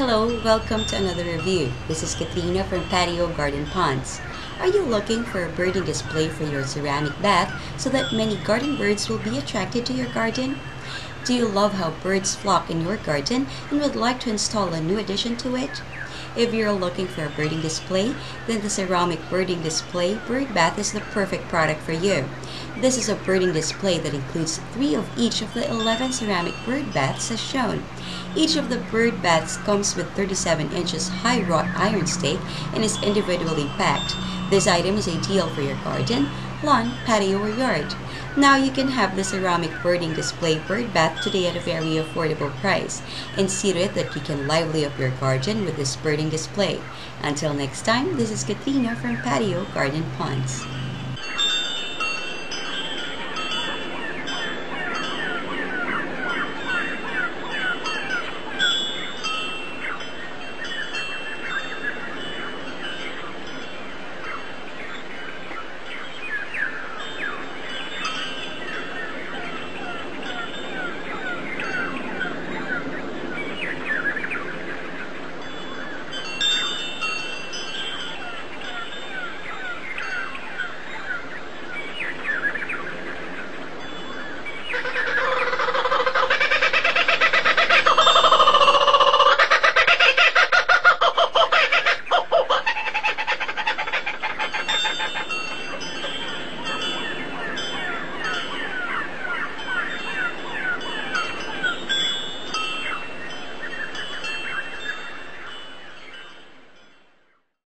Hello, welcome to another review. This is Katrina from Patio Garden Ponds. Are you looking for a birding display for your ceramic bath so that many garden birds will be attracted to your garden? Do you love how birds flock in your garden and would like to install a new addition to it? If you're looking for a birding display, then the ceramic birding display bird bath is the perfect product for you. This is a birding display that includes 3 of each of the 11 ceramic bird baths as shown. Each of the bird baths comes with 37 inches high wrought iron stake and is individually packed. This item is ideal for your garden, lawn, patio, or yard. Now you can have the ceramic birding display bird bath today at a very affordable price, and see to it that you can lively up your garden with this birding display. Until next time, this is Katrina from Patio Garden Ponds.